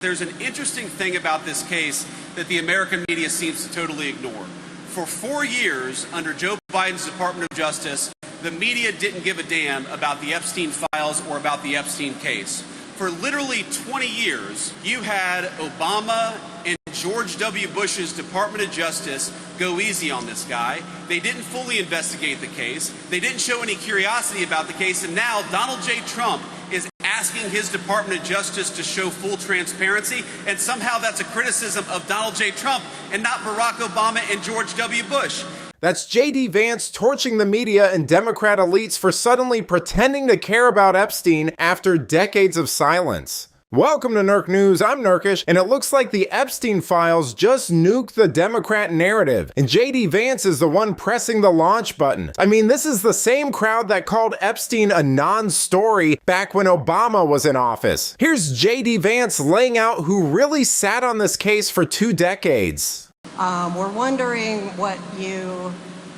There's an interesting thing about this case that the American media seems to totally ignore. For 4 years, under Joe Biden's Department of Justice, the media didn't give a damn about the Epstein files or about the Epstein case. For literally 20 years, you had Obama and George W. Bush's Department of Justice go easy on this guy. They didn't fully investigate the case. They didn't show any curiosity about the case. And now Donald J. Trump is asking his Department of Justice to show full transparency. And somehow that's a criticism of Donald J. Trump and not Barack Obama and George W. Bush. That's JD Vance torching the media and Democrat elites for suddenly pretending to care about Epstein after decades of silence. Welcome to Nerk News, I'm Nerkish, and it looks like the Epstein files just nuked the Democrat narrative, and JD Vance is the one pressing the launch button. I mean, this is the same crowd that called Epstein a non-story back when Obama was in office. Here's JD Vance laying out who really sat on this case for 2 decades. We're wondering what you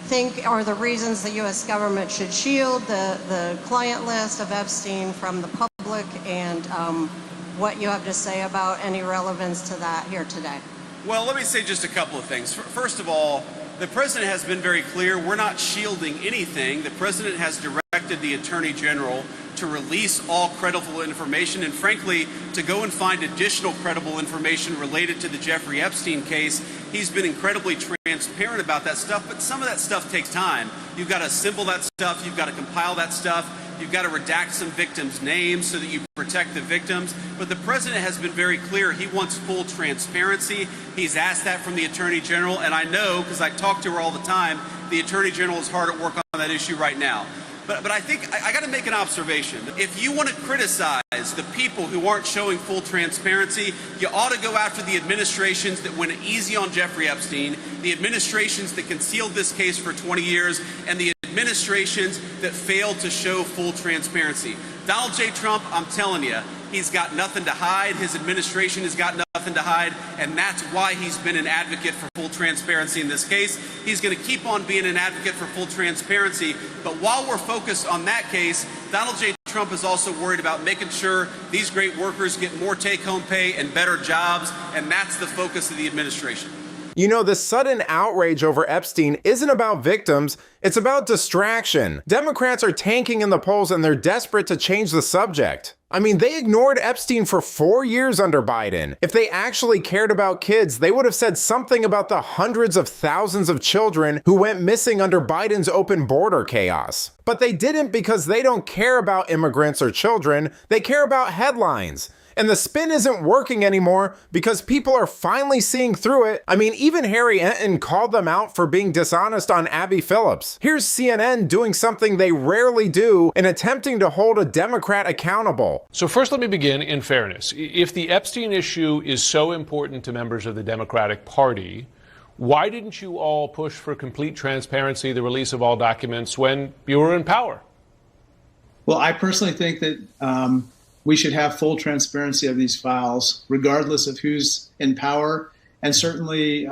think are the reasons the U.S. government should shield the client list of Epstein from the public, and what you have to say about any relevance to that here today. Well, let me say just a couple of things. First of all, the president has been very clear. We're not shielding anything. The president has directed the Attorney General to release all credible information and, frankly, to go and find additional credible information related to the Jeffrey Epstein case. He's been incredibly transparent about that stuff, but some of that stuff takes time. You've got to assemble that stuff. You've got to compile that stuff. You've got to redact some victims' names so that you protect the victims. But the president has been very clear. He wants full transparency. He's asked that from the Attorney General, and I know, because I talk to her all the time, the Attorney General is hard at work on that issue right now. But I think I got to make an observation. If you want to criticize the people who aren't showing full transparency, you ought to go after the administrations that went easy on Jeffrey Epstein, the administrations that concealed this case for 20 years, and the administrations that failed to show full transparency. Donald J. Trump, I'm telling you, he's got nothing to hide. His administration has got nothing to hide, and that's why he's been an advocate for full transparency in this case. He's going to keep on being an advocate for full transparency, but while we're focused on that case, Donald J. Trump is also worried about making sure these great workers get more take-home pay and better jobs, and that's the focus of the administration. You know, the sudden outrage over Epstein isn't about victims, it's about distraction. Democrats are tanking in the polls and they're desperate to change the subject. I mean, they ignored Epstein for 4 years under Biden. If they actually cared about kids, they would have said something about the hundreds of thousands of children who went missing under Biden's open border chaos. But they didn't because they don't care about immigrants or children, they care about headlines. And the spin isn't working anymore because people are finally seeing through it. I mean, even Harry Enton called them out for being dishonest on Abby Phillips. Here's CNN doing something they rarely do in attempting to hold a Democrat accountable. So first, let me begin in fairness. If the Epstein issue is so important to members of the Democratic Party, why didn't you all push for complete transparency, the release of all documents, when you were in power? Well, I personally think that we should have full transparency of these files, regardless of who's in power. And certainly,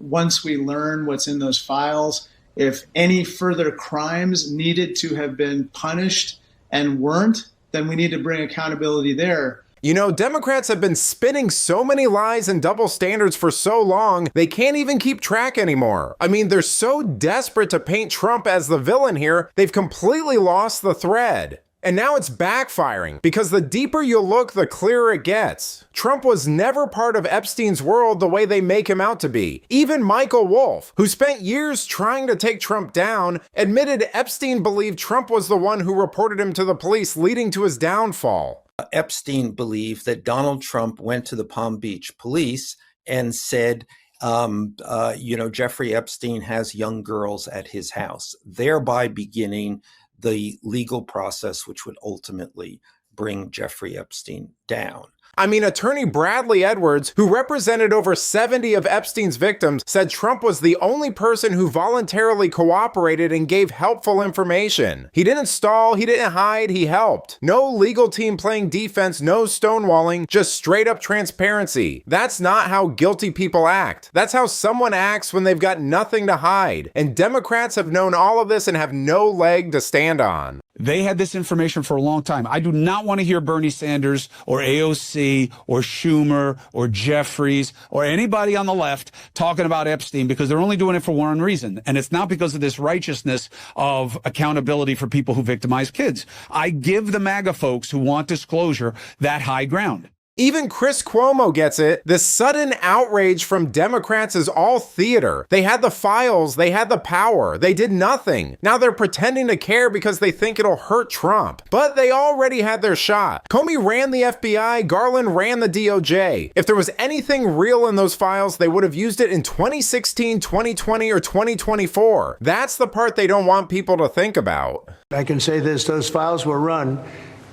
once we learn what's in those files, if any further crimes needed to have been punished and weren't, then we need to bring accountability there. You know, Democrats have been spinning so many lies and double standards for so long, they can't even keep track anymore. I mean, they're so desperate to paint Trump as the villain here, they've completely lost the thread. And now it's backfiring, because the deeper you look, the clearer it gets. Trump was never part of Epstein's world the way they make him out to be. Even Michael Wolff, who spent years trying to take Trump down, admitted Epstein believed Trump was the one who reported him to the police, leading to his downfall. Epstein believed that Donald Trump went to the Palm Beach police and said, Jeffrey Epstein has young girls at his house, thereby beginning the legal process which would ultimately bring Jeffrey Epstein down. I mean, attorney Bradley Edwards, who represented over 70 of Epstein's victims, said Trump was the only person who voluntarily cooperated and gave helpful information. He didn't stall, he didn't hide, he helped. No legal team playing defense, no stonewalling, just straight up transparency. That's not how guilty people act. That's how someone acts when they've got nothing to hide. And Democrats have known all of this and have no leg to stand on. They had this information for a long time. I do not want to hear Bernie Sanders or AOC or Schumer or Jeffries or anybody on the left talking about Epstein, because they're only doing it for one reason. And it's not because of this righteousness of accountability for people who victimize kids. I give the MAGA folks who want disclosure that high ground. Even Chris Cuomo gets it. This sudden outrage from Democrats is all theater. They had the files, they had the power, they did nothing. Now they're pretending to care because they think it'll hurt Trump. But they already had their shot. Comey ran the FBI, Garland ran the DOJ. If there was anything real in those files, they would have used it in 2016, 2020, or 2024. That's the part they don't want people to think about. I can say this, those files were run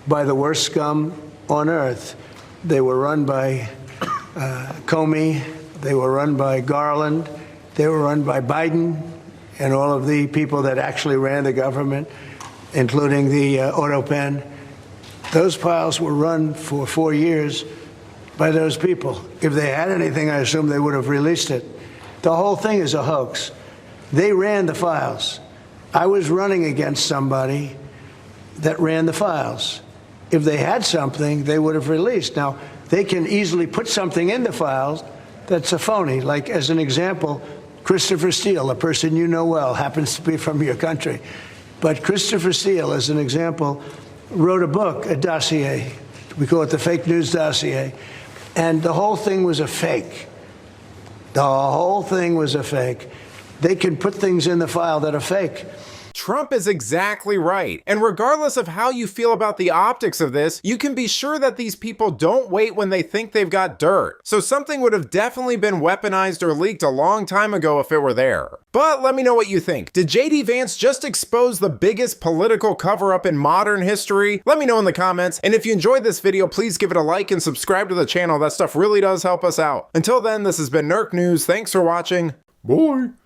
by the worst scum on earth. They were run by Comey, they were run by Garland, they were run by Biden and all of the people that actually ran the government, including the auto pen. Those files were run for 4 years by those people. If they had anything, I assume they would have released it. The whole thing is a hoax. They ran the files. I was running against somebody that ran the files. If they had something, they would have released. Now, they can easily put something in the files that's a phony. Like, as an example, Christopher Steele, a person you know well, happens to be from your country. But Christopher Steele, as an example, wrote a book, a dossier. We call it the fake news dossier. And the whole thing was a fake. The whole thing was a fake. They can put things in the file that are fake. Trump is exactly right. And regardless of how you feel about the optics of this, you can be sure that these people don't wait when they think they've got dirt. So something would have definitely been weaponized or leaked a long time ago if it were there. But let me know what you think. Did JD Vance just expose the biggest political cover-up in modern history? Let me know in the comments. And if you enjoyed this video, please give it a like and subscribe to the channel. That stuff really does help us out. Until then, this has been Nerk News. Thanks for watching. Bye.